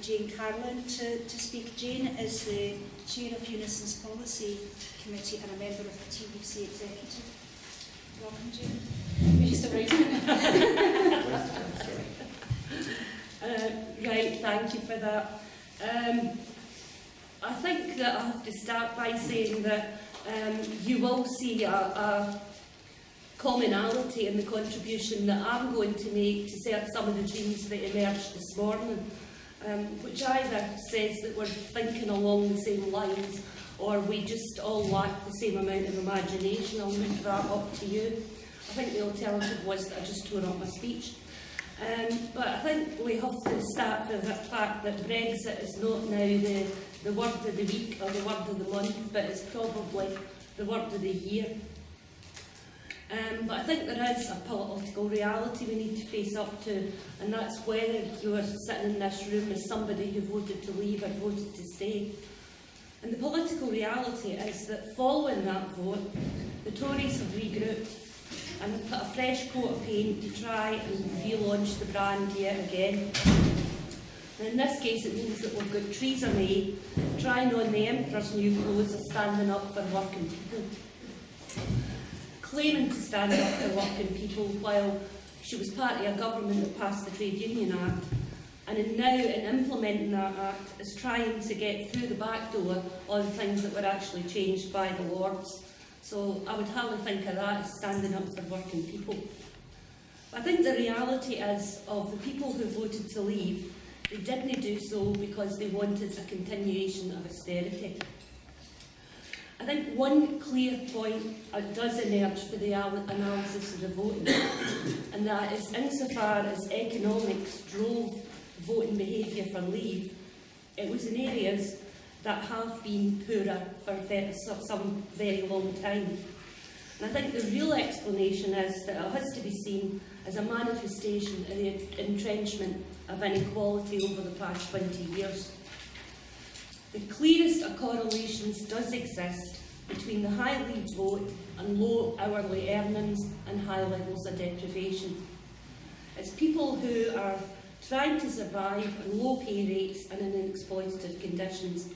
Jane Carlin to speak. Jane is the Chair of Unison's Policy Committee and a member of the TVC Executive. Welcome, Jane. You're just writing. Right, thank you for that. I think that I have to start by saying that you will see a commonality in the contribution that I'm going to make to set some of the themes that emerged this morning, which either says that we're thinking along the same lines or we just all lack the same amount of imagination. I'll leave that up to you. I think the alternative was that I just tore up my speech. But I think we have to start with the fact that Brexit is not now the word of the week or the word of the month, but it's probably the word of the year. But I think there is a political reality we need to face up to, and that's whether you are sitting in this room as somebody who voted to leave or voted to stay. And the political reality is that following that vote, the Tories have regrouped and have put a fresh coat of paint to try and relaunch the brand yet again. And in this case, it means that we've got Theresa May trying on the Emperor's new clothes of standing up for working people, claiming to stand up for working people while she was part of a government that passed the Trade Union Act, and now in implementing that act is trying to get through the back door on things that were actually changed by the Lords. So I would hardly think of that as standing up for working people. I think the reality is of the people who voted to leave, they didn't do so because they wanted a continuation of austerity. I think one clear point does emerge for the analysis of the voting, and that is insofar as economics drove voting behaviour for leave, it was in areas that have been poorer for some very long time. And I think the real explanation is that it has to be seen as a manifestation of the entrenchment of inequality over the past 20 years. The clearest of correlations does exist between the high leave vote and low hourly earnings and high levels of deprivation. It's people who are trying to survive on low pay rates and in exploitative conditions.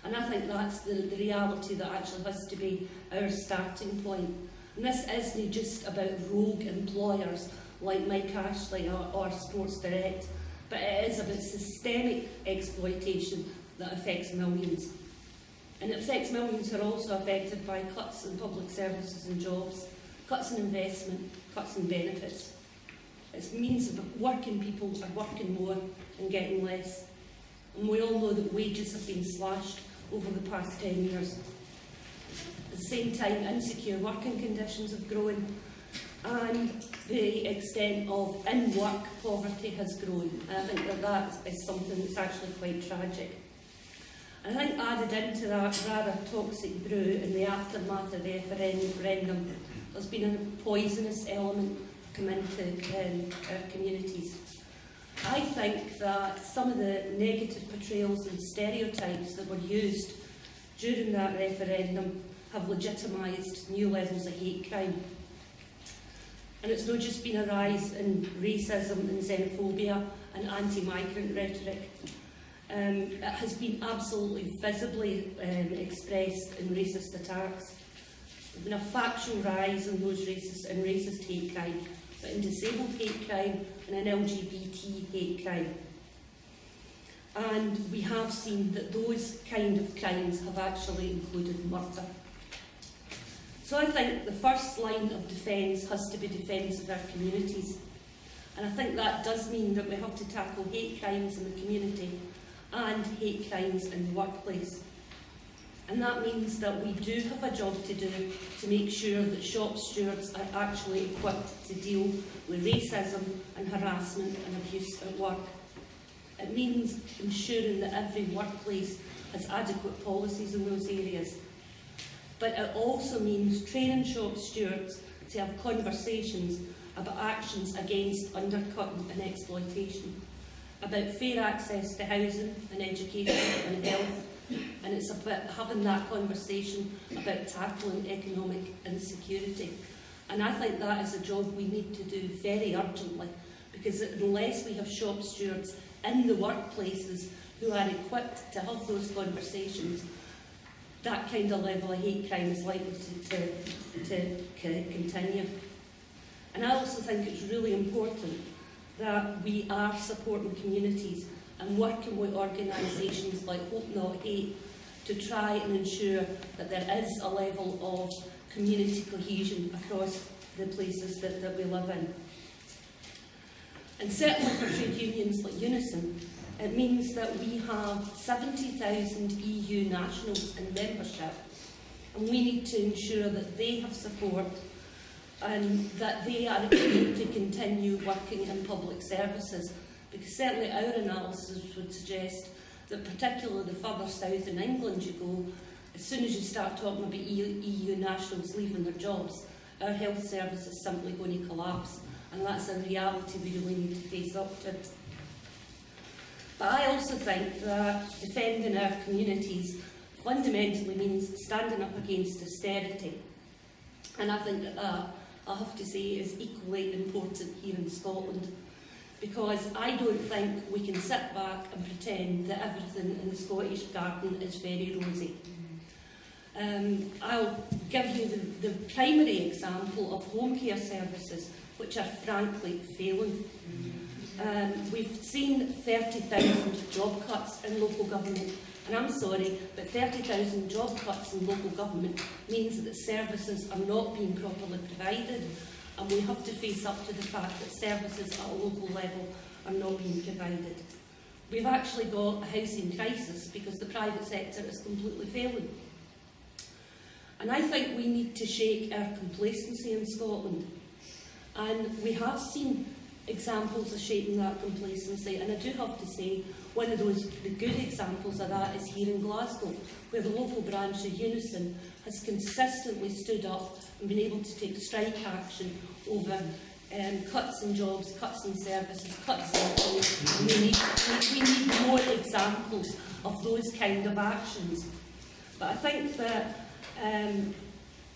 And I think that's the reality that actually has to be our starting point. And this isn't just about rogue employers like Mike Ashley or Sports Direct, but it is about systemic exploitation that affects millions. And it affects millions who are also affected by cuts in public services and jobs, cuts in investment, cuts in benefits. It means that working people are working more and getting less. And we all know that wages have been slashed over the past 10 years. At the same time, insecure working conditions have grown, and the extent of in-work poverty has grown. And I think that is something that's actually quite tragic. And I think added into that rather toxic brew in the aftermath of the referendum, there's been a poisonous element come into our communities. I think that some of the negative portrayals and stereotypes that were used during that referendum have legitimised new levels of hate crime. And it's not just been a rise in racism and xenophobia and anti-migrant rhetoric. It has been absolutely visibly expressed in racist attacks. There's been a factual rise in those racist hate crime, but in disabled hate crime and in LGBT hate crime. And we have seen that those kind of crimes have actually included murder. So I think the first line of defence has to be defence of our communities. And I think that does mean that we have to tackle hate crimes in the community and hate crimes in the workplace. And that means that we do have a job to do to make sure that shop stewards are actually equipped to deal with racism and harassment and abuse at work. It means ensuring that every workplace has adequate policies in those areas. But it also means training shop stewards to have conversations about actions against undercutting and exploitation, about fair access to housing and education and health, and it's about having that conversation about tackling economic insecurity. And I think that is a job we need to do very urgently, because unless we have shop stewards in the workplaces who are equipped to have those conversations, that kind of level of hate crime is likely to continue. And I also think it's really important that we are supporting communities and working with organisations like Hope Not Hate to try and ensure that there is a level of community cohesion across the places that we live in. And certainly for trade unions like Unison, it means that we have 70,000 EU nationals in membership, and we need to ensure that they have support and that they are able to continue working in public services, because certainly our analysis would suggest that particularly the further south in England you go, as soon as you start talking about EU nationals leaving their jobs, our health service is simply going to collapse, and that's a reality we really need to face up to. But I also think that defending our communities fundamentally means standing up against austerity. And I think that I have to say, is equally important here in Scotland, because I don't think we can sit back and pretend that everything in the Scottish garden is very rosy. I'll give you the primary example of home care services, which are frankly failing. We've seen 30,000 job cuts in local government, and I'm sorry, but 30,000 job cuts in local government means that services are not being properly provided, and we have to face up to the fact that services at a local level are not being provided. We've actually got a housing crisis because the private sector is completely failing. And I think we need to shake our complacency in Scotland. And we have seen examples of shaking that complacency, and I do have to say one of the good examples of that is here in Glasgow, where the local branch of Unison has consistently stood up and been able to take strike action over cuts in jobs, cuts in services, cuts in food. We need more examples of those kind of actions. But I think that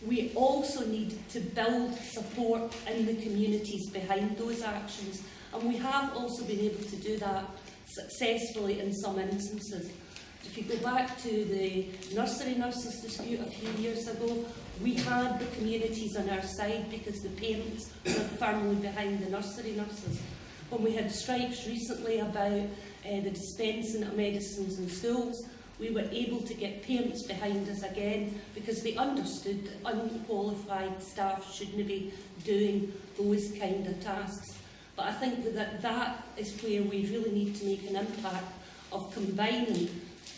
we also need to build support in the communities behind those actions, and we have also been able to do that successfully in some instances. If you go back to the nursery nurses dispute a few years ago, we had the communities on our side because the parents were firmly behind the nursery nurses. When we had strikes recently about the dispensing of medicines in schools, we were able to get parents behind us again because they understood that unqualified staff shouldn't be doing those kind of tasks. But I think that is where we really need to make an impact of combining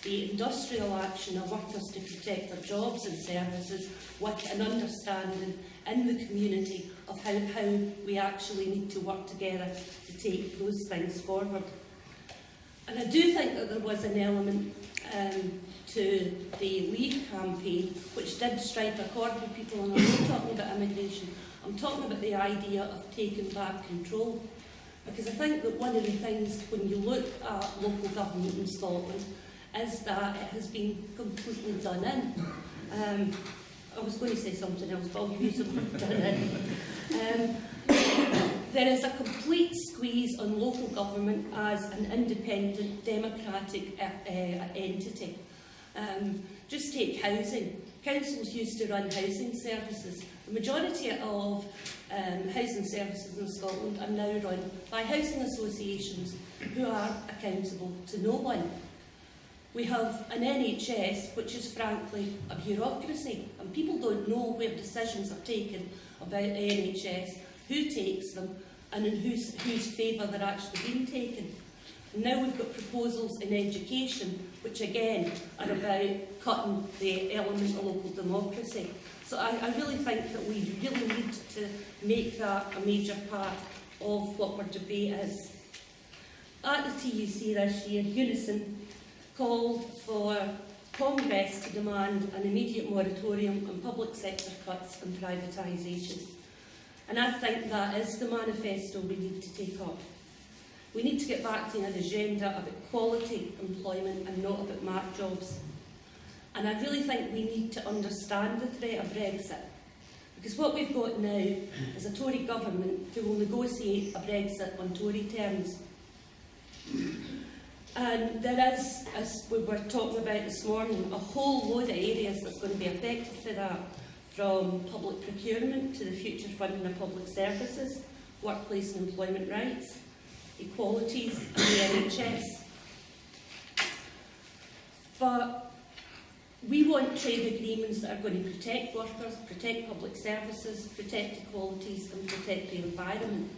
the industrial action of workers to protect their jobs and services with an understanding in the community of how we actually need to work together to take those things forward. And I do think that there was an element to the Leave campaign which did strike a chord with people, and I'm not talking about immigration, I'm talking about the idea of taking back control. Because I think that one of the things when you look at local government in Scotland is that it has been completely done in. I was going to say something else, but I'll use the word done in. There is a complete squeeze on local government as an independent democratic entity. Just take housing. Councils used to run housing services. The majority of housing services in Scotland are now run by housing associations who are accountable to no one. We have an NHS which is frankly a bureaucracy, and people don't know where decisions are taken about the NHS, who takes them, and in whose favour they're actually being taken. And now we've got proposals in education, which again are about cutting the element of local democracy. So I really think that we really need to make that a major part of what our debate is. At the TUC this year, Unison called for Congress to demand an immediate moratorium on public sector cuts and privatisation. And I think that is the manifesto we need to take up. We need to get back to an agenda about quality employment and not about mark jobs. And I really think we need to understand the threat of Brexit. Because what we've got now is a Tory government who will negotiate a Brexit on Tory terms. And there is, as we were talking about this morning, a whole load of areas that's going to be affected for that, from public procurement to the future funding of public services, workplace and employment rights, equalities and the NHS. But we want trade agreements that are going to protect workers, protect public services, protect equalities and protect the environment.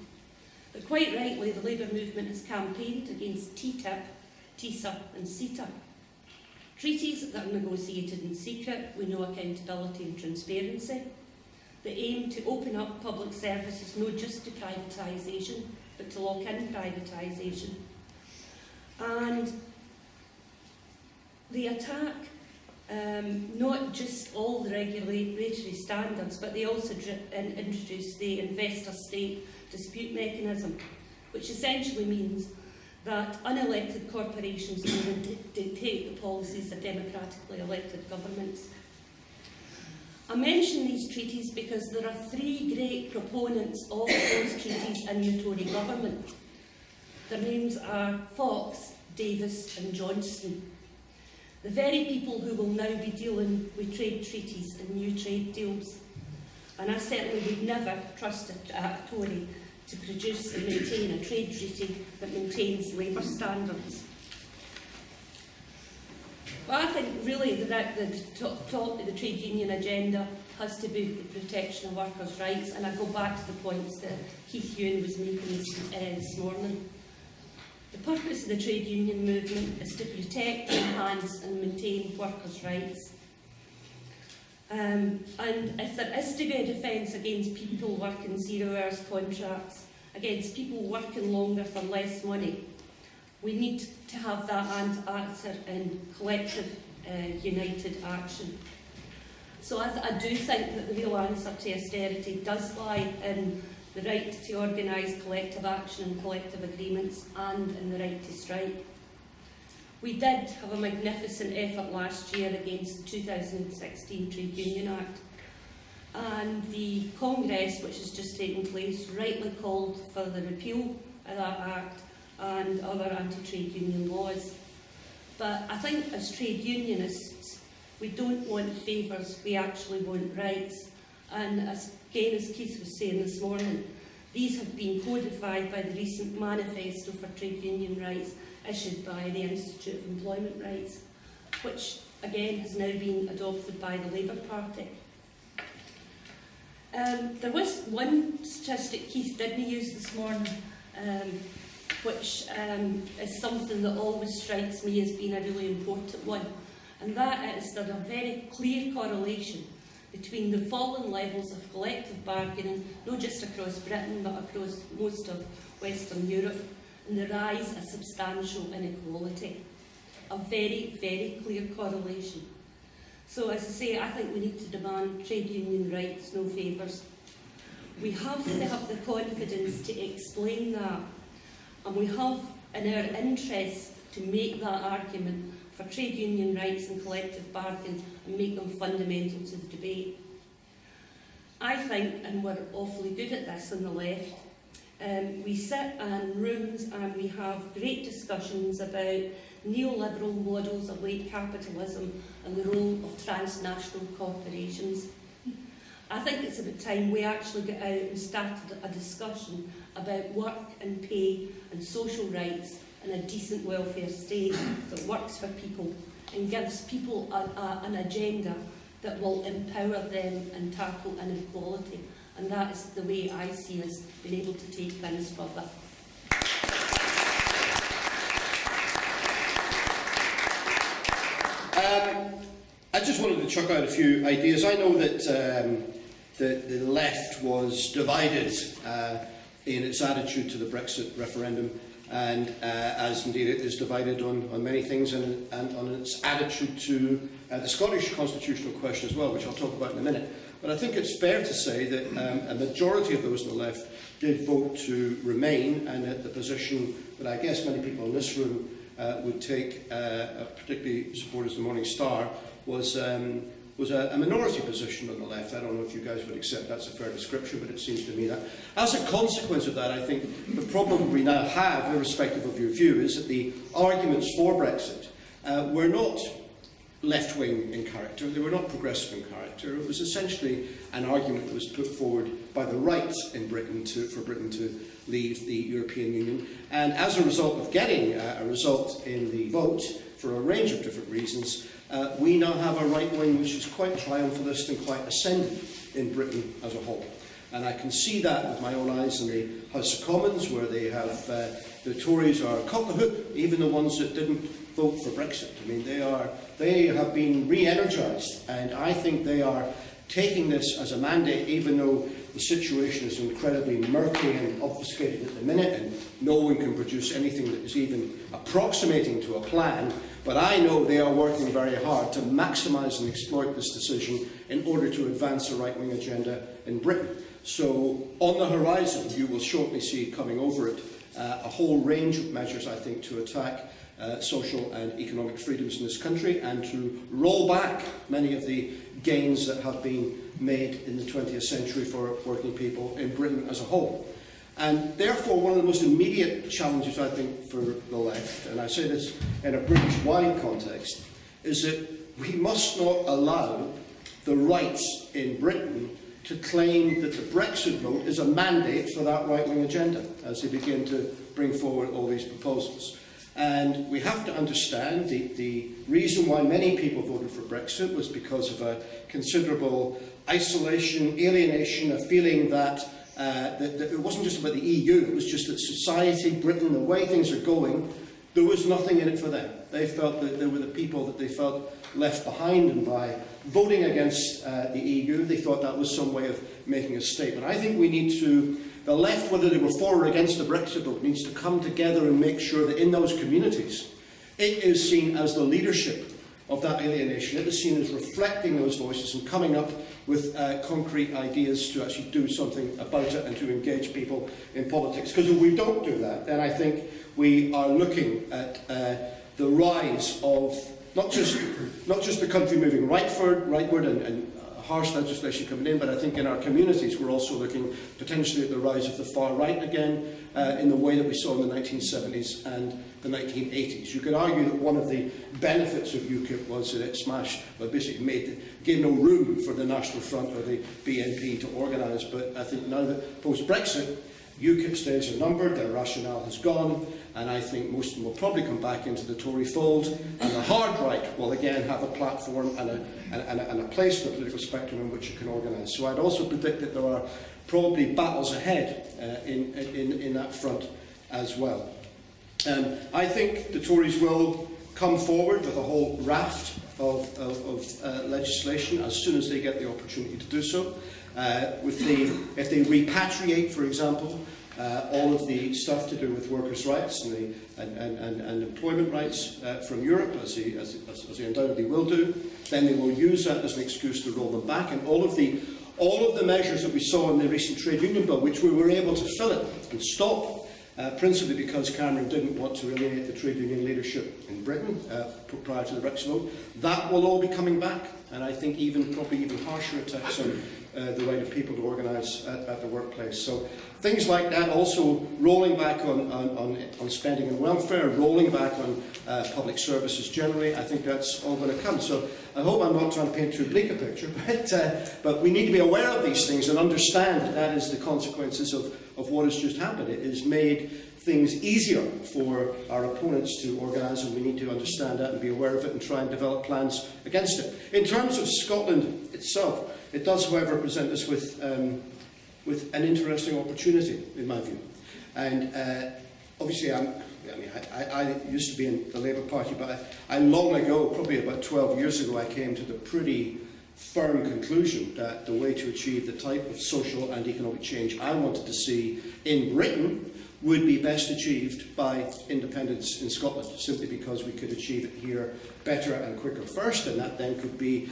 But quite rightly, the Labour movement has campaigned against TTIP, TISA and CETA. Treaties that are negotiated in secret with no accountability and transparency, that aim to open up public services not just to privatisation, but to lock in privatisation. And they attack not just all the regulatory standards, but they also introduce the investor-state dispute mechanism, which essentially means that unelected corporations can dictate the policies of democratically elected governments. I mention these treaties because there are three great proponents of those treaties in the Tory government. Their names are Fox, Davis and Johnson. The very people who will now be dealing with trade treaties and new trade deals. And I certainly would never trust a Tory to produce and maintain a trade treaty that maintains labour standards. But I think really the top of the trade union agenda has to be the protection of workers' rights, and I go back to the points that Keith Ewan was making this morning. The purpose of the trade union movement is to protect, enhance and maintain workers' rights. And if there is to be a defence against people working 0 hours contracts, against people working longer for less money, we need to have that answer in collective, united action. So I do think that the real answer to austerity does lie in the right to organise collective action and collective agreements, and in the right to strike. We did have a magnificent effort last year against the 2016 Trade Union Act, and the Congress, which has just taken place, rightly called for the repeal of that Act and other anti-trade union laws. But I think as trade unionists, we don't want favours, we actually want rights. And as Keith was saying this morning, these have been codified by the recent manifesto for trade union rights issued by the Institute of Employment Rights, which again has now been adopted by the Labour Party. There was one statistic Keith didn't use this morning, which is something that always strikes me as being a really important one, and that is that a very clear correlation between the falling levels of collective bargaining, not just across Britain but across most of Western Europe, and the rise of substantial inequality. A very, very clear correlation. So, as I say, I think we need to demand trade union rights, no favours. We have to have the confidence to explain that, and we have in our interest to make that argument for trade union rights and collective bargaining and make them fundamental to the debate. I think, and we're awfully good at this on the left, we sit in rooms and we have great discussions about neoliberal models of late capitalism and the role of transnational corporations. I think it's about time we actually got out and started a discussion about work and pay and social rights and a decent welfare state that works for people and gives people an agenda that will empower them and tackle inequality. And that is the way I see us being able to take things further. I just wanted to chuck out a few ideas. I know that the left was divided in its attitude to the Brexit referendum, and as indeed it is divided on many things, and on its attitude to the Scottish constitutional question as well, which I'll talk about in a minute. But I think it's fair to say that a majority of those on the left did vote to remain, and that the position that I guess many people in this room would take, particularly supporters of the Morning Star, was was a minority position on the left. I don't know if you guys would accept that's a fair description, but it seems to me that. As a consequence of that, I think the problem we now have, irrespective of your view, is that the arguments for Brexit were not left-wing in character, they were not progressive in character. It was essentially an argument that was put forward by the right in Britain for Britain to leave the European Union. And as a result of getting a result in the vote, for a range of different reasons, we now have a right wing which is quite triumphalist and quite ascendant in Britain as a whole. And I can see that with my own eyes in the House of Commons, where they have the Tories are cock the hoop, even the ones that didn't vote for Brexit. I mean, they have been re-energised, and I think they are taking this as a mandate, even though the situation is incredibly murky and obfuscated at the minute, and no one can produce anything that is even approximating to a plan. But I know they are working very hard to maximise and exploit this decision in order to advance a right-wing agenda in Britain. So on the horizon, you will shortly see coming over it a whole range of measures, I think, to attack social and economic freedoms in this country and to roll back many of the gains that have been made in the 20th century for working people in Britain as a whole. And therefore, one of the most immediate challenges, I think, for the left, and I say this in a British-wide context, is that we must not allow the right in Britain to claim that the Brexit vote is a mandate for that right-wing agenda as they begin to bring forward all these proposals. And we have to understand the reason why many people voted for Brexit was because of a considerable isolation, alienation, a feeling that it wasn't just about the EU, it was just that society, Britain, the way things are going, there was nothing in it for them. They felt that they were the people that they felt left behind, and by voting against the EU, they thought that was some way of making a statement. I think we need to, the left, whether they were for or against the Brexit vote, needs to come together and make sure that in those communities, it is seen as the leadership of that alienation. It is seen as reflecting those voices and coming up with concrete ideas to actually do something about it and to engage people in politics. Because if we don't do that, then I think we are looking at the rise of not just the country moving rightward and harsh legislation coming in, but I think in our communities we're also looking potentially at the rise of the far right again in the way that we saw in the 1970s and the 1980s. You could argue that one of the benefits of UKIP was that it smashed, well, basically gave no room for the National Front or the BNP to organise, but I think now that post-Brexit, UKIP's days are numbered, their rationale has gone, and I think most of them will probably come back into the Tory fold, and the hard right will again have a platform and a place in the political spectrum in which you can organise. So I'd also predict that there are probably battles ahead in that front as well. I think the Tories will come forward with a whole raft of legislation as soon as they get the opportunity to do so. If they repatriate, for example, all of the stuff to do with workers' rights and employment rights from Europe, as they undoubtedly will do, then they will use that as an excuse to roll them back. And all of the measures that we saw in the recent trade union bill, which we were able to fill it and stop, principally because Cameron didn't want to alienate the trade union leadership in Britain prior to the Brexit vote, that will all be coming back. And I think probably even harsher attacks on the right of people to organise at the workplace. So things like that, also rolling back on spending and welfare, rolling back on public services generally, I think that's all going to come. So I hope I'm not trying to paint too bleak a picture, but we need to be aware of these things and understand that is the consequences of what has just happened. It has made things easier for our opponents to organise, and we need to understand that and be aware of it and try and develop plans against it. In terms of Scotland itself, it does, however, present us with an interesting opportunity, in my view. And obviously, I used to be in the Labour Party, but I long ago, probably about 12 years ago, I came to the pretty firm conclusion that the way to achieve the type of social and economic change I wanted to see in Britain would be best achieved by independence in Scotland, simply because we could achieve it here better and quicker first, and that then could be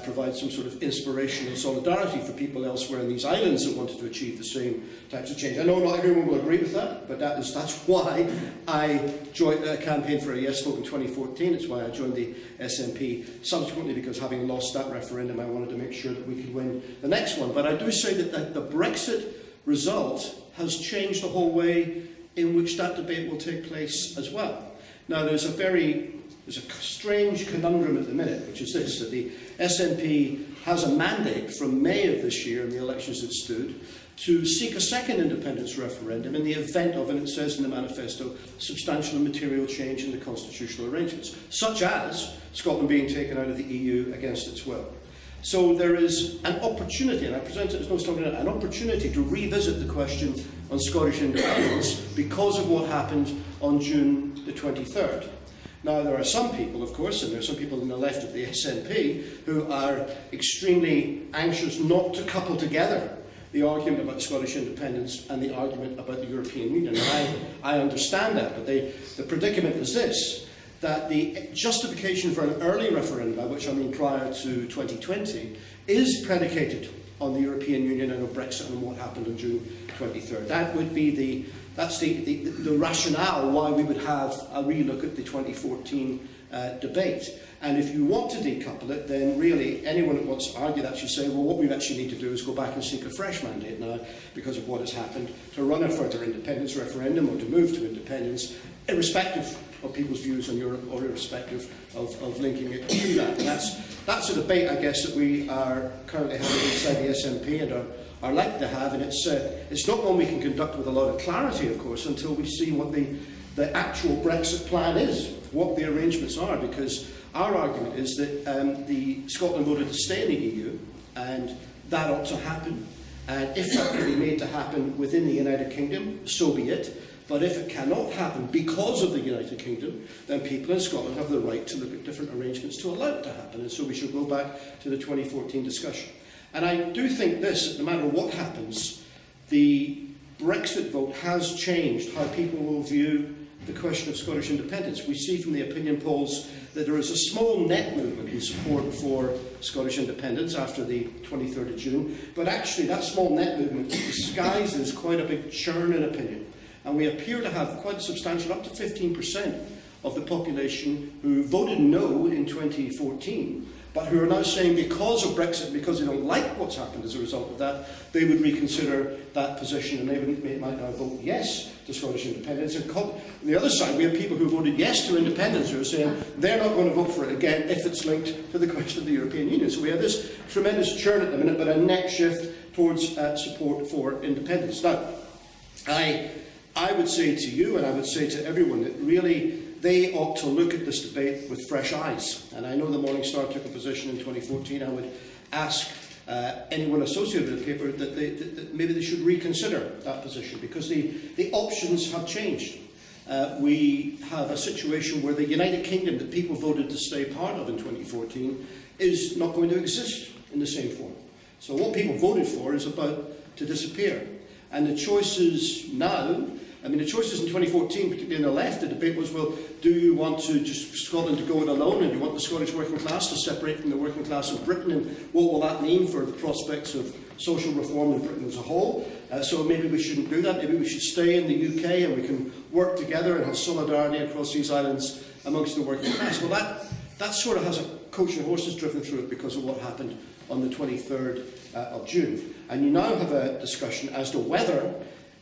provide some sort of inspiration and solidarity for people elsewhere in these islands that wanted to achieve the same types of change. I know not everyone will agree with that, but that's why I joined a campaign for a yes vote in 2014. It's why I joined the SNP subsequently, because having lost that referendum, I wanted to make sure that we could win the next one. But I do say that the Brexit result has changed the whole way in which that debate will take place as well. Now, there's a strange conundrum at the minute, which is this, that the SNP has a mandate from May of this year in the elections that stood to seek a second independence referendum in the event of, and it says in the manifesto, substantial and material change in the constitutional arrangements, such as Scotland being taken out of the EU against its will. So there is an opportunity, and I present it as no stronger than an opportunity to revisit the question on Scottish independence because of what happened on June the 23rd. Now, there are some people, of course, and there are some people on the left of the SNP who are extremely anxious not to couple together the argument about Scottish independence and the argument about the European Union. And I understand that, but the predicament is this, that the justification for an early referendum, by which I mean prior to 2020, is predicated on the European Union and on Brexit and what happened on June 23rd. That would be that's the rationale why we would have a relook at the 2014 debate. And if you want to decouple it, then really anyone that wants to argue that should say, well, what we actually need to do is go back and seek a fresh mandate now because of what has happened, to run a further independence referendum or to move to independence, irrespective of people's views on Europe or irrespective of linking it to that. And that's a debate, I guess, that we are currently having inside the SNP and are likely to have, and it's not one we can conduct with a lot of clarity, of course, until we see what the actual Brexit plan is, what the arrangements are, because our argument is that the Scotland voted to stay in the EU, and that ought to happen. And if that can be made to happen within the United Kingdom, so be it. But if it cannot happen because of the United Kingdom, then people in Scotland have the right to look at different arrangements to allow it to happen. And so we should go back to the 2014 discussion. And I do think this, no matter what happens, the Brexit vote has changed how people will view the question of Scottish independence. We see from the opinion polls that there is a small net movement in support for Scottish independence after the 23rd of June, but actually that small net movement disguises quite a big churn in opinion. And we appear to have quite a substantial, up to 15% of the population who voted no in 2014, but who are now saying because of Brexit, because they don't like what's happened as a result of that, they would reconsider that position and they might now vote yes to Scottish independence. And on the other side, we have people who voted yes to independence who are saying they're not going to vote for it again if it's linked to the question of the European Union. So we have this tremendous churn at the minute, but a net shift towards support for independence. Now, I would say to you, and I would say to everyone, that really they ought to look at this debate with fresh eyes. And I know the Morning Star took a position in 2014. I would ask anyone associated with the paper that maybe they should reconsider that position, because the options have changed. We have a situation where the United Kingdom that people voted to stay part of in 2014 is not going to exist in the same form. So what people voted for is about to disappear. And the choices now, the choices in 2014, particularly on the left, the debate was, well, do you want Scotland to go it alone, and do you want the Scottish working class to separate from the working class of Britain, and what will that mean for the prospects of social reform in Britain as a whole? So maybe we shouldn't do that. Maybe we should stay in the UK and we can work together and have solidarity across these islands amongst the working class. Well, that sort of has a coach and horses driven through it because of what happened on the 23rd of June. And you now have a discussion as to whether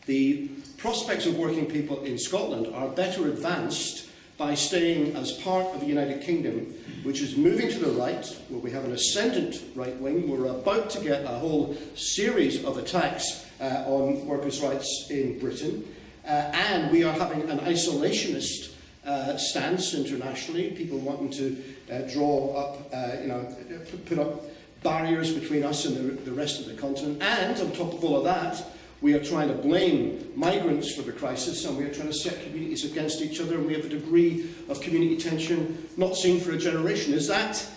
the prospects of working people in Scotland are better advanced by staying as part of the United Kingdom, which is moving to the right, where we have an ascendant right wing. We're about to get a whole series of attacks on workers' rights in Britain, and we are having an isolationist stance internationally, people wanting to draw up, put up barriers between us and the rest of the continent. And on top of all of that, we are trying to blame migrants for the crisis, and we are trying to set communities against each other, and we have a degree of community tension not seen for a generation. Is that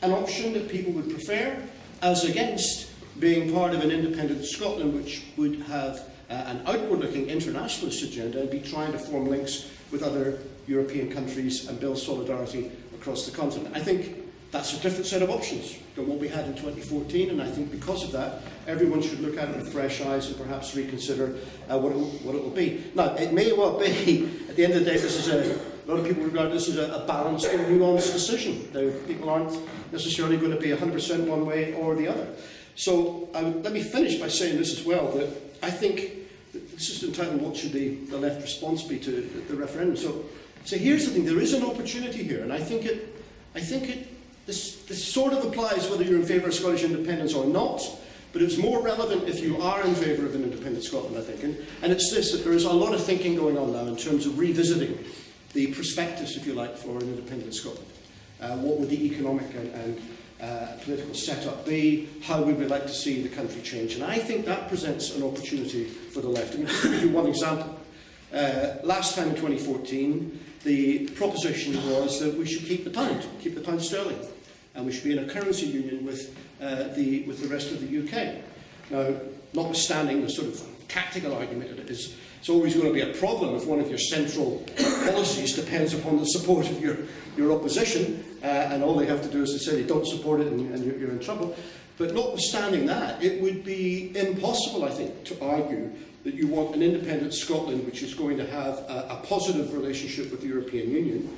an option that people would prefer, as against being part of an independent Scotland, which would have an outward-looking internationalist agenda and be trying to form links with other European countries and build solidarity across the continent. I think that's a different set of options than what we had in 2014, and I think because of that, everyone should look at it with fresh eyes and perhaps reconsider what it will be. Now, it may well be, at the end of the day, a lot of people regard this as a balanced and nuanced decision. People aren't necessarily going to be 100% one way or the other. So let me finish by saying this as well, that I think that this is entitled, what should the left response be to the referendum? So here's the thing, there is an opportunity here, and I think this sort of applies whether you're in favour of Scottish independence or not, but it's more relevant if you are in favour of an independent Scotland, I think. And it's this, that there is a lot of thinking going on now in terms of revisiting the prospectus, if you like, for an independent Scotland. What would the economic and political setup be? How would we like to see the country change? And I think that presents an opportunity for the left. I mean, just to give you one example. Last time in 2014, the proposition was that we should keep the pound sterling, and we should be in a currency union with the rest of the UK. Now, notwithstanding the sort of tactical argument that it's always going to be a problem if one of your central policies depends upon the support of your opposition, and all they have to do is to say they don't support it and you're in trouble. But notwithstanding that, it would be impossible, I think, to argue that you want an independent Scotland which is going to have a positive relationship with the European Union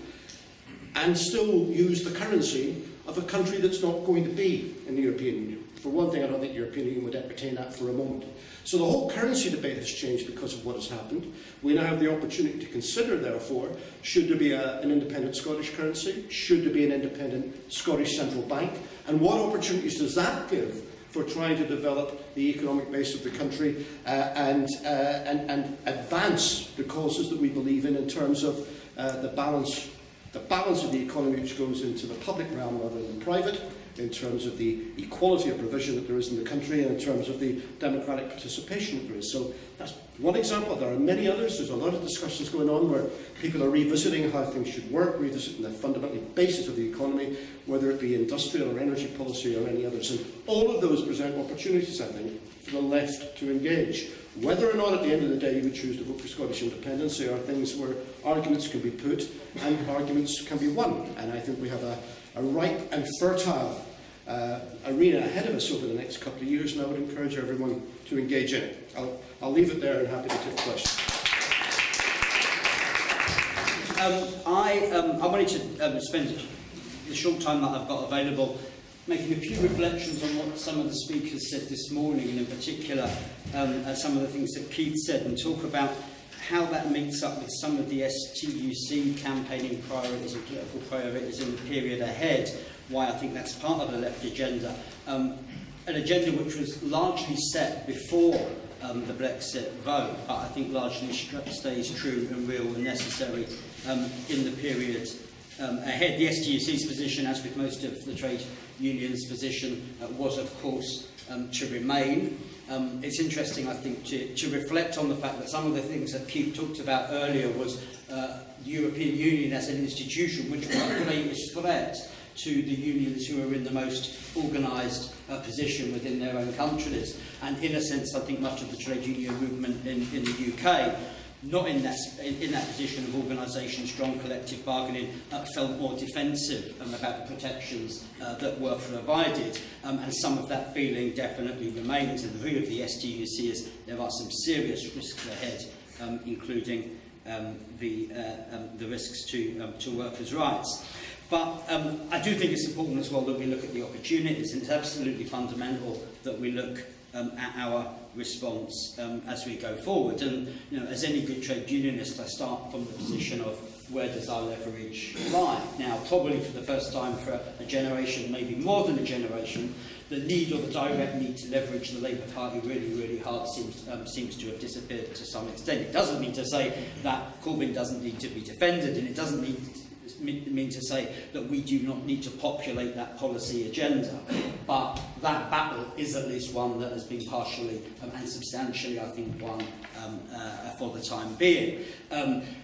and still use the currency of a country that's not going to be in the European Union. For one thing, I don't think the European Union would entertain that for a moment. So the whole currency debate has changed because of what has happened. We now have the opportunity to consider, therefore, should there be an independent Scottish currency? Should there be an independent Scottish central bank? And what opportunities does that give for trying to develop the economic base of the country and advance the causes that we believe in terms of the balance of the economy which goes into the public realm rather than private, in terms of the equality of provision that there is in the country, and in terms of the democratic participation that there is. So that's one example. There are many others. There's a lot of discussions going on where people are revisiting how things should work, revisiting the fundamental basis of the economy, whether it be industrial or energy policy or any others. And all of those present opportunities, I think, for the left to engage. Whether or not at the end of the day you would choose to vote for Scottish independence, there are things where arguments can be put and arguments can be won. And I think we have a ripe and fertile arena ahead of us over the next couple of years, and I would encourage everyone to engage in it. I'll leave it there and happy to take questions. I wanted to spend the short time that I've got available making a few reflections on what some of the speakers said this morning, and in particular some of the things that Keith said, and talk about how that meets up with some of the STUC campaigning priorities and political priorities in the period ahead, why I think that's part of the left agenda. An agenda which was largely set before the Brexit vote, but I think largely stays true and real and necessary in the period ahead. The STUC's position, as with most of the trade unions' position, was of course to remain. It's interesting, I think, to reflect on the fact that some of the things that Keith talked about earlier was the European Union as an institution which was the greatest threat to the unions who are in the most organised position within their own countries. And in a sense, I think much of the trade union movement in the UK, not in that position of organisation, strong collective bargaining, felt more defensive about the protections that were provided, and some of that feeling definitely remains. And the view of the STUC is there are some serious risks ahead, including the risks to workers' rights. But I do think it's important as well that we look at the opportunities, and it's absolutely fundamental that we look at our response as we go forward. And as any good trade unionist, I start from the position of where does our leverage lie? Now, probably for the first time for a generation, maybe more than a generation, the need or the direct need to leverage the Labour Party really, really hard seems to have disappeared to some extent. It doesn't mean to say that Corbyn doesn't need to be defended, and it doesn't mean to say that we do not need to populate that policy agenda, but that battle is at least one that has been partially and substantially, I think, won for the time being.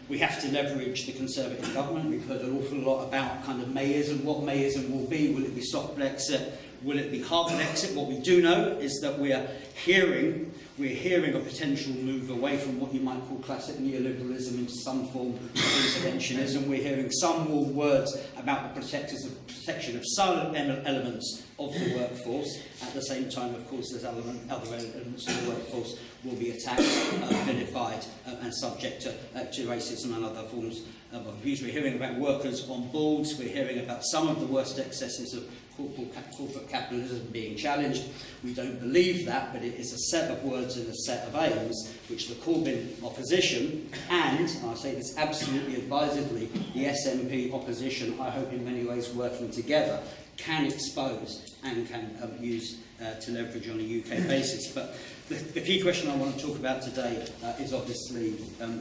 We have to leverage the Conservative government. We've heard an awful lot about kind of mayism, what mayism will be. Will it be soft Brexit? Will it be hard Brexit? What we do know is that we're hearing a potential move away from what you might call classic neoliberalism into some form of interventionism. We're hearing some more words about the protection of silent elements of the workforce. At the same time, of course, there's other elements of the workforce will be attacked, vilified, and subject to racism and other forms of abuse. We're hearing about workers on boards. We're hearing about some of the worst excesses of corporate capitalism being challenged. We don't believe that, but it is a set of words and a set of aims which the Corbyn opposition and I say this absolutely advisedly, the SNP opposition, I hope in many ways working together, can expose and can use to leverage on a UK basis. But the key question I want to talk about today is obviously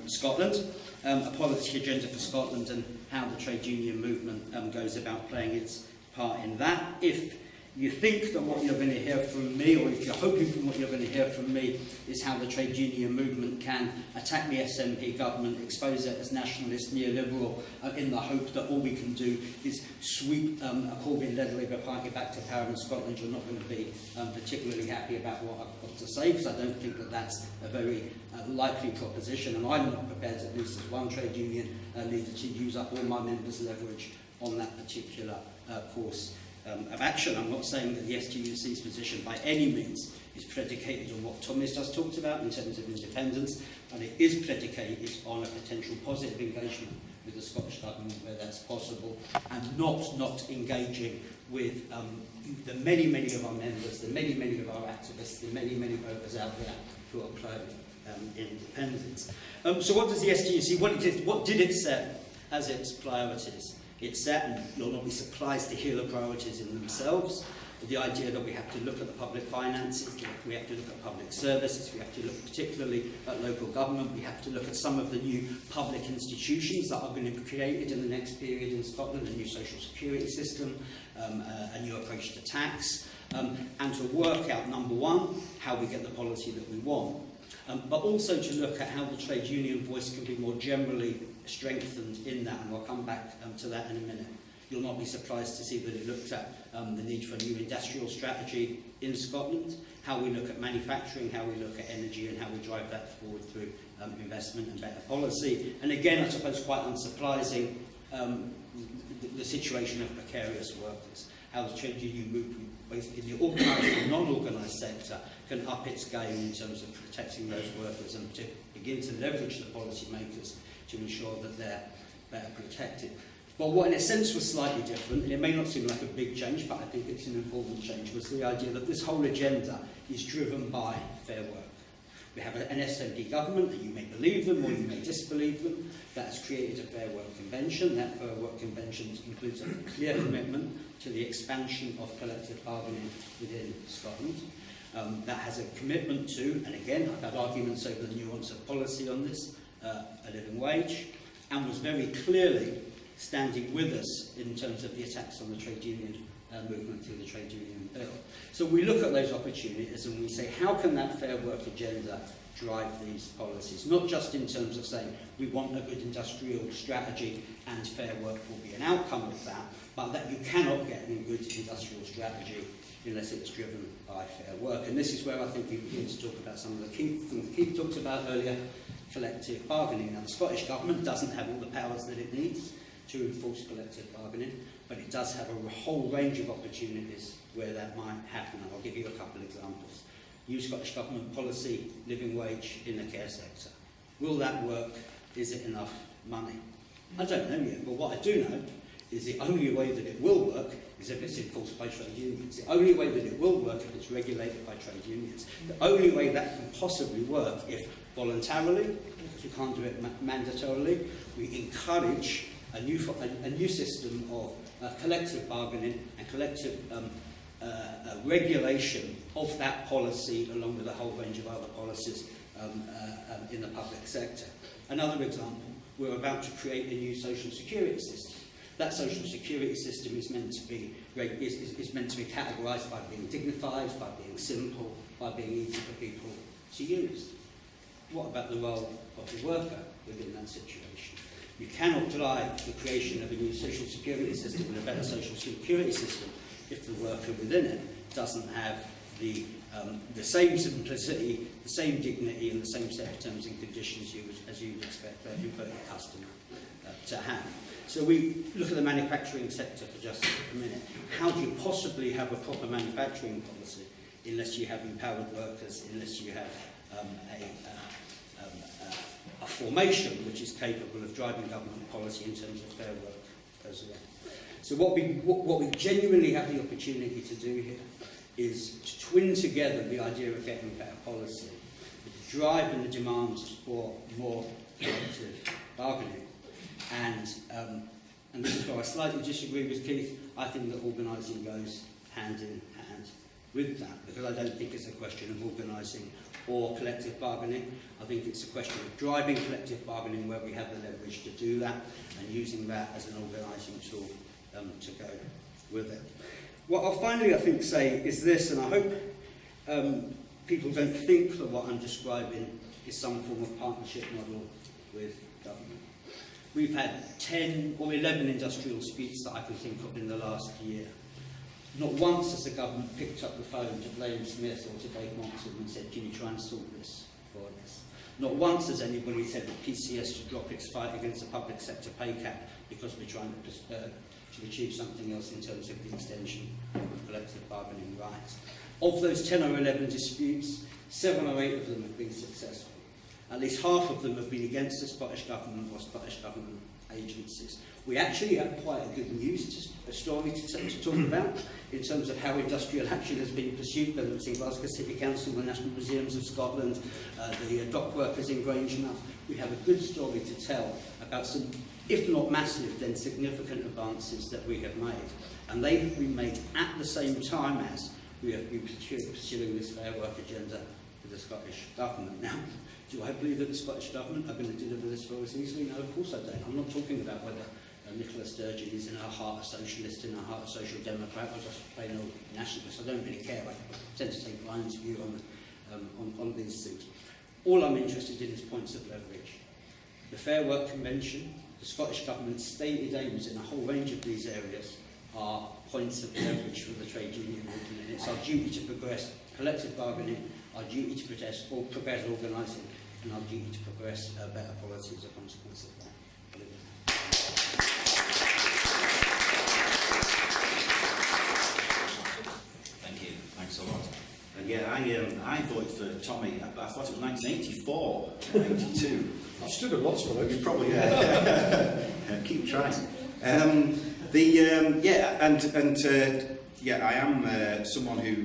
Scotland, a policy agenda for Scotland and how the trade union movement goes about playing its part in that. If you think that what you're going to hear from me, or if you're hoping from what you're going to hear from me, is how the trade union movement can attack the SNP government, expose it as nationalist, neoliberal, in the hope that all we can do is sweep a Corbyn-led Labour Party back to power in Scotland, you're not going to be particularly happy about what I've got to say, because I don't think that that's a very likely proposition, and I'm not prepared, at least as one trade union leader, to use up all my members' leverage on that particular course of action. I'm not saying that the STUC's position by any means is predicated on what Thomas just talked about in terms of independence, and it is predicated on a potential positive engagement with the Scottish Government where that's possible, and not engaging with the many of our members, the many of our activists, the many voters out there who are pro independence. So what does the STUC, what did it set as its priorities? It set, and you'll not be surprised to hear the priorities in themselves, the idea that we have to look at the public finances, we have to look at public services, we have to look particularly at local government, we have to look at some of the new public institutions that are going to be created in the next period in Scotland, a new social security system, a new approach to tax, and to work out, number one, how we get the policy that we want, but also to look at how the trade union voice can be more generally strengthened in that, and we'll come back to that in a minute. You'll not be surprised to see that it looked at the need for a new industrial strategy in Scotland, how we look at manufacturing, how we look at energy, and how we drive that forward through investment and better policy. And again, I suppose quite unsurprising, the situation of precarious workers, how the trade union movement, both in the organised and non-organised sector, can up its game in terms of protecting those workers and to begin to leverage the policymakers to ensure that they're better protected. But what in a sense was slightly different, and it may not seem like a big change, but I think it's an important change, was the idea that this whole agenda is driven by fair work. We have an SNP government, and you may believe them or you may disbelieve them, that has created a Fair Work Convention. That Fair Work Convention includes a clear commitment to the expansion of collective bargaining within Scotland. That has a commitment to, and again, I've had arguments over the nuance of policy on this, a living wage, and was very clearly standing with us in terms of the attacks on the trade union movement through the trade union bill. So we look at those opportunities and we say, how can that fair work agenda drive these policies? Not just in terms of saying we want a good industrial strategy and fair work will be an outcome of that, but that you cannot get a good industrial strategy unless it's driven by fair work. And this is where I think we begin to talk about some of the key things Keith talked about earlier, collective bargaining. Now, the Scottish Government doesn't have all the powers that it needs to enforce collective bargaining, but it does have a whole range of opportunities where that might happen. And I'll give you a couple of examples. New Scottish Government policy, living wage in the care sector. Will that work? Is it enough money? I don't know yet, but what I do know is the only way that it will work is if it's enforced by trade unions. The only way that it will work if it's regulated by trade unions. The only way that can possibly work if voluntarily, because we can't do it mandatorily, we encourage a new system of collective bargaining and collective regulation of that policy along with a whole range of other policies in the public sector. Another example, we're about to create a new social security system. That social security system is meant to be categorised by being dignified, by being simple, by being easy for people to use. What about the role of the worker within that situation? You cannot drive the creation of a new social security system and a better social security system if the worker within it doesn't have the same simplicity, the same dignity and the same set of terms and conditions as you'd expect an imported customer to have. So we look at the manufacturing sector for just a minute. How do you possibly have a proper manufacturing policy unless you have empowered workers, unless you have a formation which is capable of driving government policy in terms of fair work as well? So what we genuinely have the opportunity to do here is to twin together the idea of getting better policy, the drive and the demands for more collective bargaining. And this is where I slightly disagree with Keith. I think that organising goes hand in hand with that, because I don't think it's a question of organising or collective bargaining. I think it's a question of driving collective bargaining where we have the leverage to do that and using that as an organising tool to go with it. What I'll finally, I think, say is this, and I hope people don't think that what I'm describing is some form of partnership model with government. We've had 10 or 11 industrial disputes that I can think of in the last year. Not once has the government picked up the phone to Blaine Smith or to Dave Monson and said, can you try and sort this for us? Not once has anybody said that PCS should drop its fight against the public sector pay cap because we're trying to achieve something else in terms of the extension of collective bargaining rights. Of those 10 or 11 disputes, 7 or 8 of them have been successful. At least half of them have been against the Scottish Government or Scottish Government agencies. We actually have quite a good news story to talk about in terms of how industrial action has been pursued, whether it's in Glasgow City Council, the National Museums of Scotland, the dock workers in Grangemouth. We have a good story to tell about some, if not massive, then significant advances that we have made. And they have been made at the same time as we have been pursuing this fair work agenda with the Scottish Government. Now, do I believe that the Scottish Government are going to deliver this for us easily? No, of course I don't. I'm not talking about whether Nicola Sturgeon is in her heart a socialist, in her heart a social democrat, or just plain old nationalist. I don't really care. I tend to take Ryan's view on these things. All I'm interested in is points of leverage. The Fair Work Convention, the Scottish Government's stated aims in a whole range of these areas are points of leverage for the trade union movement. And it's our duty to progress collective bargaining, our duty to progress organising, and our duty to progress better policy as a consequence of that. Thank you. Thanks a lot. I voted for Tommy. I thought it was 1984, 82. I've stood at lots of those. You probably keep trying. I am someone who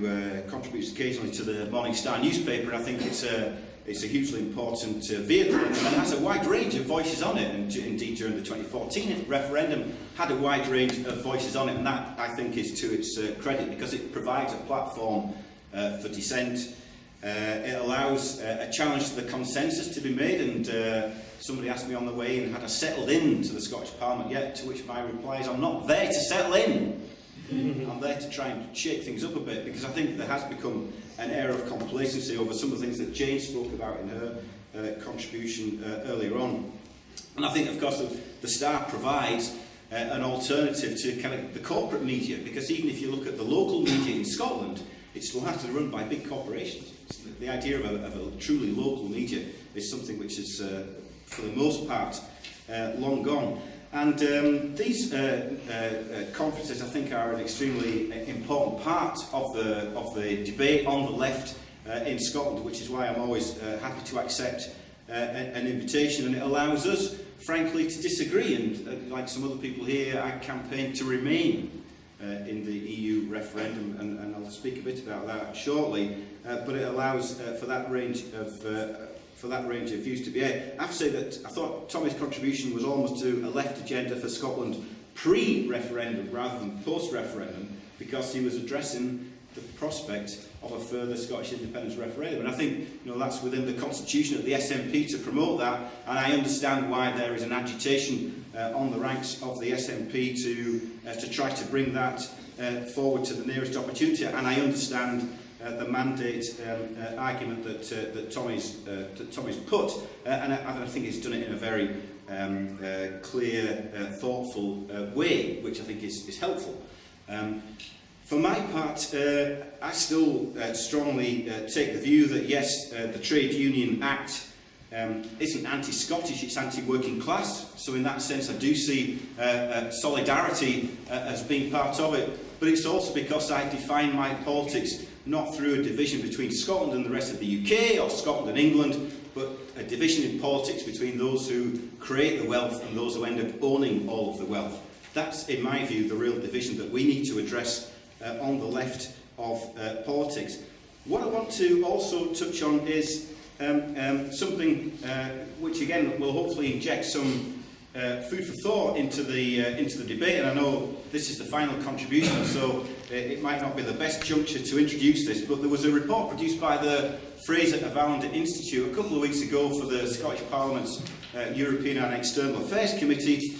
contributes occasionally to the Morning Star newspaper, and I think it's a hugely important vehicle, and has a wide range of voices on it, and indeed during the 2014 referendum had a wide range of voices on it, and that, I think, is to its credit, because it provides a platform for dissent. It allows a challenge to the consensus to be made, and somebody asked me on the way in, had I settled in to the Scottish Parliament yet, to which my reply is, I'm not there to settle in. I'm there to try and shake things up a bit, because I think there has become an air of complacency over some of the things that Jane spoke about in her contribution earlier on. And I think, of course, the Star provides an alternative to kind of the corporate media, because even if you look at the local media in Scotland, it's still has to be run by big corporations. The idea of a truly local media is something which is, for the most part, long gone. And these conferences, I think, are an extremely important part of the debate on the left in Scotland, which is why I'm always happy to accept an invitation. And it allows us, frankly, to disagree. And like some other people here, I campaigned to remain in the EU referendum, and I'll speak a bit about that shortly. But it allows for that range of views to be aired. I have to say that I thought Tommy's contribution was almost to a left agenda for Scotland pre-referendum rather than post-referendum, because he was addressing the prospect of a further Scottish independence referendum. And I think that's within the constitution of the SNP to promote that, and I understand why there is an agitation on the ranks of the SNP to try to bring that forward to the nearest opportunity, and I understand the mandate argument that Tommy's put, and I think he's done it in a very clear, thoughtful way, which I think is helpful. For my part, I still strongly take the view that yes, the Trade Union Act isn't anti-Scottish, it's anti-working class. So in that sense I do see solidarity as being part of it. But it's also because I define my politics not through a division between Scotland and the rest of the UK, or Scotland and England, but a division in politics between those who create the wealth and those who end up owning all of the wealth. That's, in my view, the real division that we need to address on the left of politics. What I want to also touch on is something which, again, will hopefully inject some food for thought into the debate. And I know this is the final contribution, so it might not be the best juncture to introduce this, but there was a report produced by the Fraser of Allender Institute a couple of weeks ago for the Scottish Parliament's European and External Affairs Committee,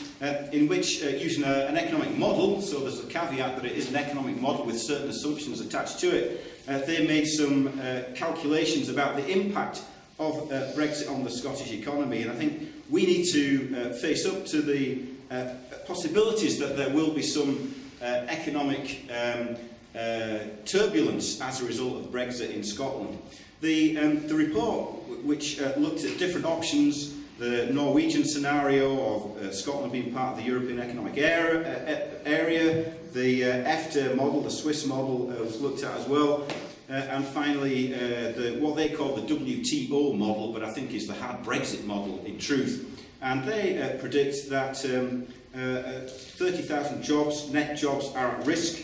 in which, using an economic model, so there's a caveat that it is an economic model with certain assumptions attached to it, they made some calculations about the impact of Brexit on the Scottish economy. And I think we need to face up to the possibilities that there will be some economic turbulence as a result of Brexit in Scotland. The report, which looked at different options, the Norwegian scenario of Scotland being part of the European Economic Area, the EFTA model, the Swiss model was looked at as well, and finally what they call the WTO model, but I think is the hard Brexit model in truth. And they predict that 30,000 jobs, net jobs, are at risk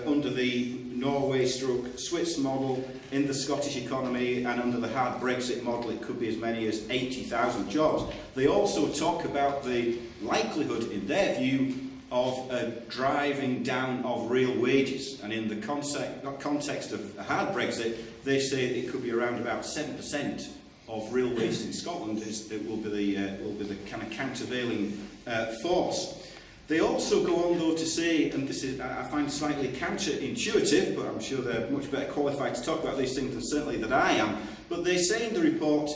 under the Norway/Swiss model in the Scottish economy, and under the hard Brexit model it could be as many as 80,000 jobs. They also talk about the likelihood, in their view, of a driving down of real wages, and in the context of a hard Brexit they say it could be around about 7% of real wages in Scotland will be the kind of countervailing force. They also go on, though, to say, and this is, I find slightly counterintuitive, but I'm sure they're much better qualified to talk about these things than certainly that I am, but they say in the report,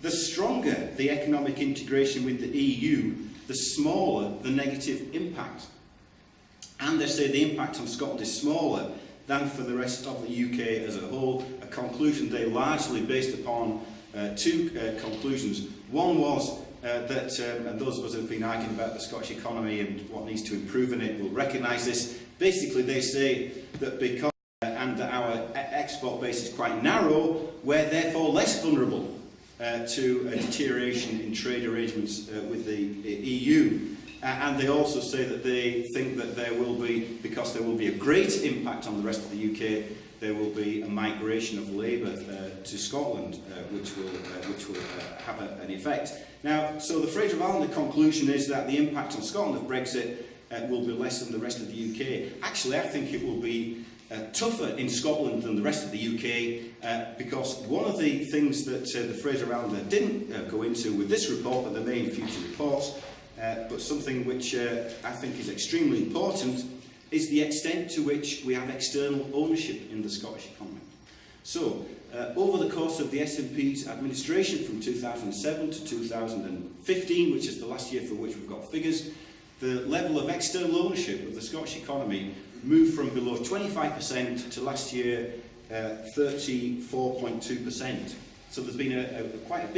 the stronger the economic integration with the EU, the smaller the negative impact. And they say the impact on Scotland is smaller than for the rest of the UK as a whole, a conclusion they largely based upon two conclusions. One was that, and those of us who have been arguing about the Scottish economy and what needs to improve in it will recognise this. Basically, they say that because and that our export base is quite narrow, we're therefore less vulnerable to a deterioration in trade arrangements with the EU. And they also say that they think that there will be, because there will be a great impact on the rest of the UK, there will be a migration of labour to Scotland, which will have an effect. Now, so the Fraser of Allender conclusion is that the impact on Scotland of Brexit will be less than the rest of the UK. Actually, I think it will be tougher in Scotland than the rest of the UK, because one of the things that the Fraser of Allender didn't go into with this report, but the main future reports, but something which I think is extremely important, is the extent to which we have external ownership in the Scottish economy. So, over the course of the SNP's administration from 2007 to 2015, which is the last year for which we've got figures, the level of external ownership of the Scottish economy moved from below 25% to last year 34.2%. So there's been quite a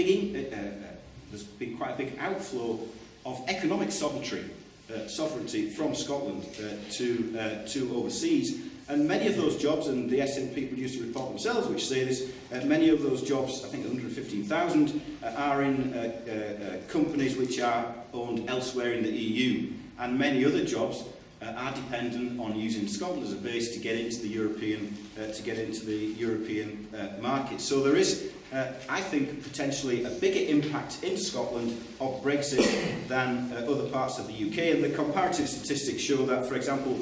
big outflow of economic sovereignty from Scotland to overseas. And many of those jobs, and the SNP produced a report themselves which say this, many of those jobs, I think 115,000, are in companies which are owned elsewhere in the EU. And many other jobs are dependent on using Scotland as a base to get into the European market. So there is, I think, potentially a bigger impact in Scotland of Brexit than other parts of the UK. And the comparative statistics show that, for example,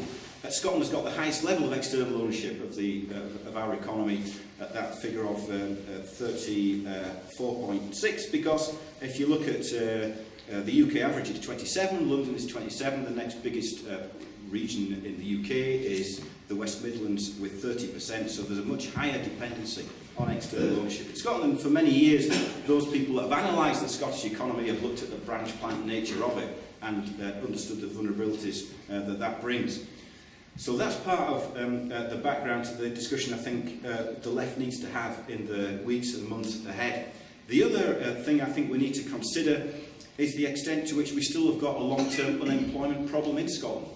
Scotland has got the highest level of external ownership of our economy, at that figure of 34.6, because if you look at the UK average is 27, London is 27, the next biggest region in the UK is the West Midlands with 30%, so there's a much higher dependency on external ownership. In Scotland, for many years, those people that have analysed the Scottish economy have looked at the branch plant nature of it and understood the vulnerabilities that brings. So that's part of the background to the discussion I think the left needs to have in the weeks and months ahead. The other thing I think we need to consider is the extent to which we still have got a long-term unemployment problem in Scotland.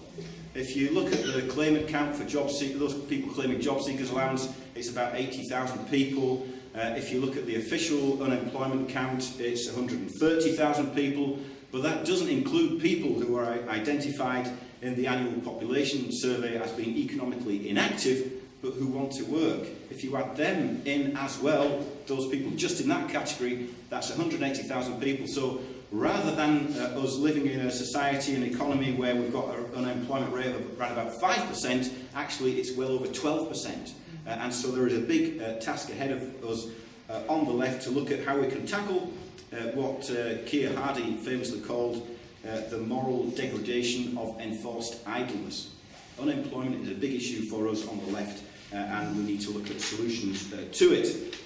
If you look at the claimant count for job seekers, those people claiming job seekers allowance, it's about 80,000 people. If you look at the official unemployment count, it's 130,000 people, but that doesn't include people who are identified in the annual population survey as being economically inactive, but who want to work. If you add them in as well, those people just in that category, that's 180,000 people. So rather than us living in a society and economy where we've got an unemployment rate of around about 5%, actually it's well over 12%. And so there is a big task ahead of us on the left to look at how we can tackle what Keir Hardie famously called the moral degradation of enforced idleness. Unemployment is a big issue for us on the left, and we need to look at solutions to it.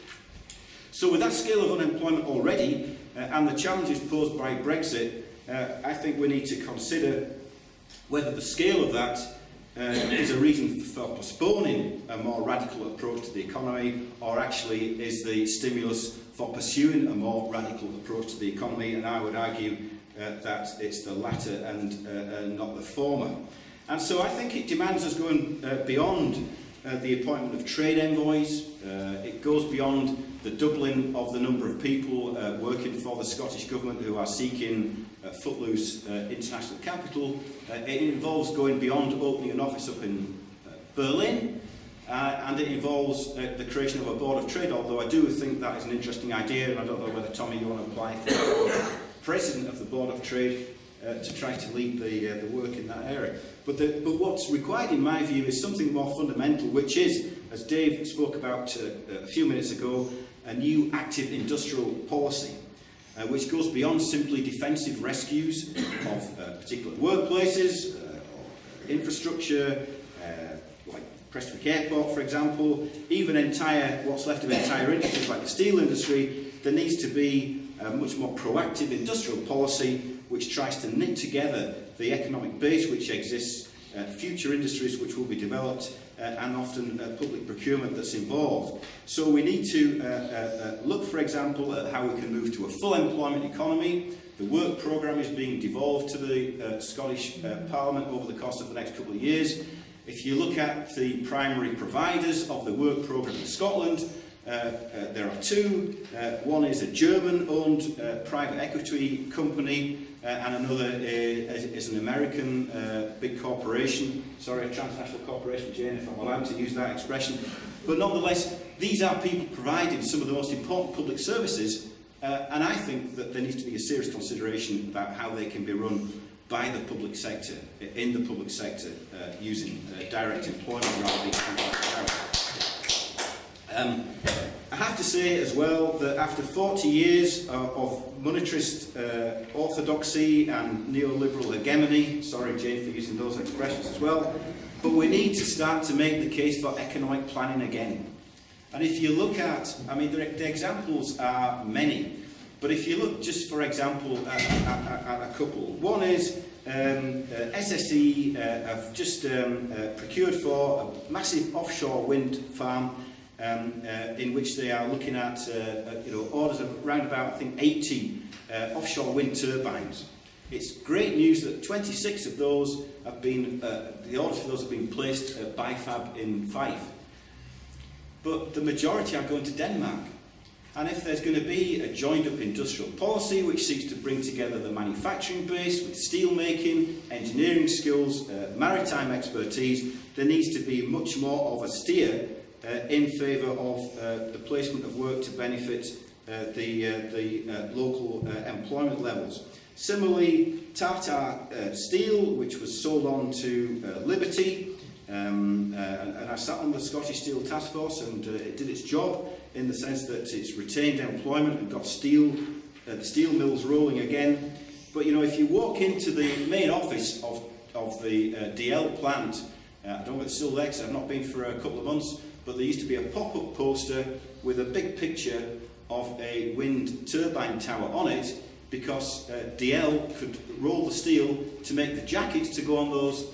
So with that scale of unemployment already, and the challenges posed by Brexit, I think we need to consider whether the scale of that is a reason for postponing a more radical approach to the economy, or actually is the stimulus for pursuing a more radical approach to the economy. And I would argue that it's the latter and not the former. And so I think it demands us going beyond the appointment of trade envoys. It goes beyond the doubling of the number of people working for the Scottish Government who are seeking footloose international capital. It involves going beyond opening an office up in Berlin, and it involves the creation of a Board of Trade, although I do think that is an interesting idea, and I don't know whether, Tommy, you want to apply for President of the Board of Trade to try to lead the work in that area. But what's required, in my view, is something more fundamental, which is, as Dave spoke about a few minutes ago, a new active industrial policy, which goes beyond simply defensive rescues of particular workplaces, or infrastructure, like Prestwick Airport, for example, even what's left of entire industries like the steel industry. There needs to be a much more proactive industrial policy which tries to knit together the economic base which exists, future industries which will be developed, and often public procurement that's involved. So we need to look, for example, at how we can move to a full employment economy. The work programme is being devolved to the Scottish Parliament over the course of the next couple of years. If you look at the primary providers of the work programme in Scotland, there are two. One is a German-owned private equity company, and another is an American big corporation. Sorry, a transnational corporation, Jane, if I'm allowed to use that expression. But nonetheless, these are people providing some of the most important public services, and I think that there needs to be a serious consideration about how they can be run by the public sector, in the public sector, using direct employment rather than contract. I have to say as well that after 40 years of monetarist orthodoxy and neoliberal hegemony, sorry Jane for using those expressions as well, but we need to start to make the case for economic planning again. And if you look at, I mean the examples are many, but if you look just for example at a couple, one is SSE have just procured for a massive offshore wind farm in which they are looking at orders of around about, I think, 80 offshore wind turbines. It's great news that 26 of those have been, the orders for those have been placed at Bifab in Fife. But the majority are going to Denmark. And if there's going to be a joined-up industrial policy which seeks to bring together the manufacturing base with steel making, engineering skills, maritime expertise, there needs to be much more of a steer in favour of the placement of work to benefit the local employment levels. Similarly, Tata Steel, which was sold on to Liberty, and I sat on the Scottish Steel Task Force, and it did its job in the sense that it's retained employment and got the steel mills rolling again. But you know, if you walk into the main office of the DL plant, I don't know whether it's still there because I've not been for a couple of months, but there used to be a pop-up poster with a big picture of a wind turbine tower on it. because DL could roll the steel to make the jackets to go on those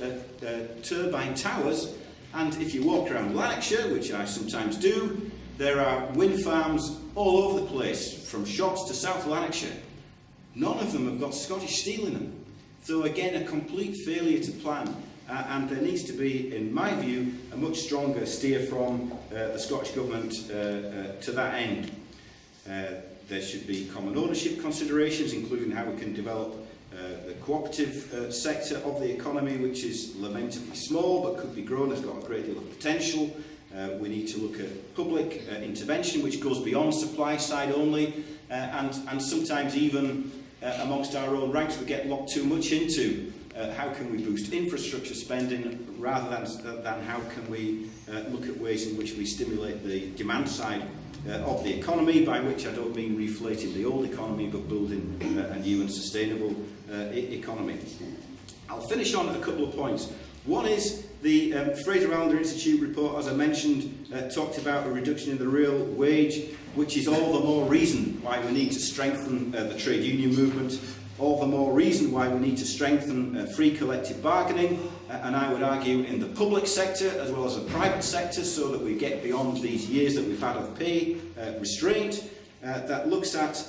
turbine towers. And if you walk around Lanarkshire, which I sometimes do, there are wind farms all over the place, from Shotts to South Lanarkshire. None of them have got Scottish steel in them. So again, a complete failure to plan. And there needs to be, in my view, a much stronger steer from the Scottish Government to that end. There should be common ownership considerations, including how we can develop the cooperative sector of the economy, which is lamentably small but could be grown, has got a great deal of potential. We need to look at public intervention, which goes beyond supply side only, and sometimes even amongst our own ranks we get locked too much into how can we boost infrastructure spending rather than how can we look at ways in which we stimulate the demand side of the economy, by which I don't mean reflating the old economy but building a new and sustainable economy. I'll finish on a couple of points. One is the Fraser Allender Institute report, as I mentioned, talked about a reduction in the real wage, which is all the more reason why we need to strengthen the trade union movement, all the more reason why we need to strengthen free collective bargaining, and I would argue in the public sector as well as the private sector, so that we get beyond these years that we've had of pay restraint, that looks at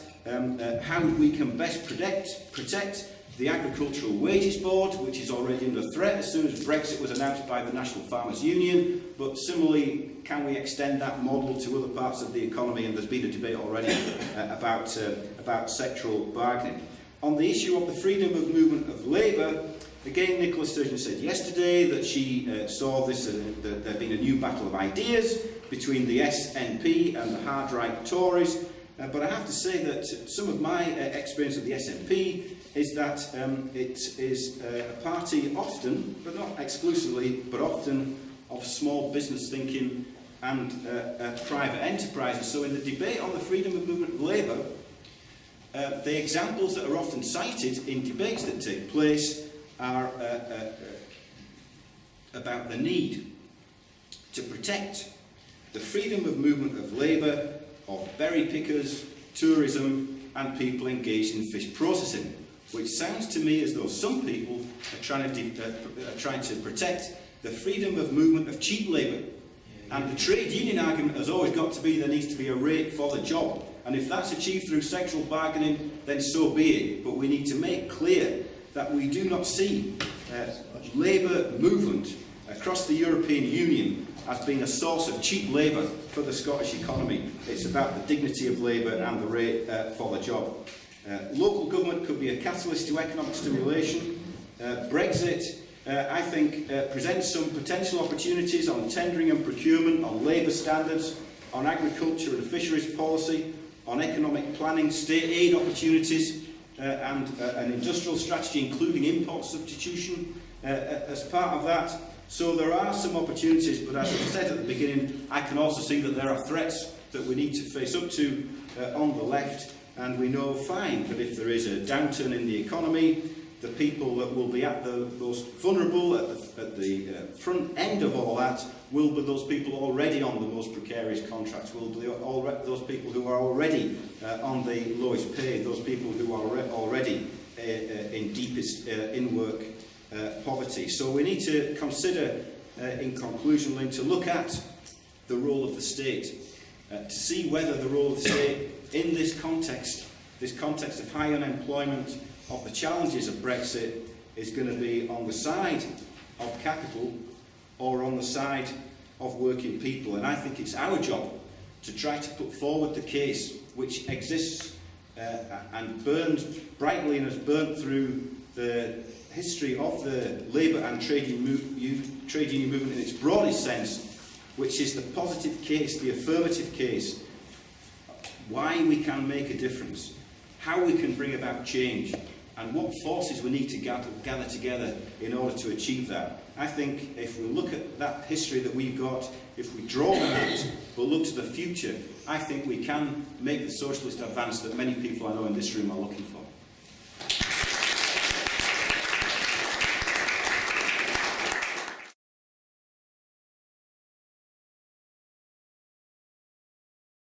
how we can best protect the Agricultural Wages Board, which is already under threat as soon as Brexit was announced by the National Farmers Union, but similarly, can we extend that model to other parts of the economy? And there's been a debate already about sectoral bargaining. On the issue of the freedom of movement of labour, again, Nicola Sturgeon said yesterday that she saw this, that there had been a new battle of ideas between the SNP and the hard-right Tories. But I have to say that some of my experience of the SNP is that it is a party often, but not exclusively, but often of small business thinking and private enterprises. So in the debate on the freedom of movement of labour, the examples that are often cited in debates that take place are about the need to protect the freedom of movement of labour of berry pickers, tourism and people engaged in fish processing, which sounds to me as though some people are trying to protect the freedom of movement of cheap labour. And the trade union argument has always got to be there needs to be a rate for the job. And if that's achieved through sectoral bargaining, then so be it. But we need to make clear that we do not see labour movement across the European Union as being a source of cheap labour for the Scottish economy. It's about the dignity of labour and the rate for the job. Local government could be a catalyst to economic stimulation. Brexit, I think, presents some potential opportunities on tendering and procurement, on labour standards, on agriculture and fisheries policy, on economic planning, state aid opportunities, and an industrial strategy, including import substitution as part of that. So there are some opportunities, but as I said at the beginning, I can also see that there are threats that we need to face up to on the left, and we know fine that if there is a downturn in the economy, the people that will be at the most vulnerable, at the front end of all that, will be those people already on the most precarious contracts, will be those people who are already on the lowest pay, those people who are already in deepest in-work poverty. So we need to consider, in conclusion, Lynn, to look at the role of the state, to see whether the role of the state in this context of high unemployment, of the challenges of Brexit, is going to be on the side of capital or on the side of working people. And I think it's our job to try to put forward the case which exists and burns brightly and has burnt through the history of the labour and trade union movement in its broadest sense, which is the positive case, the affirmative case, why we can make a difference, how we can bring about change, and what forces we need to gather together in order to achieve that. I think if we look at that history that we've got, if we draw on it, but look to the future, I think we can make the socialist advance that many people I know in this room are looking for.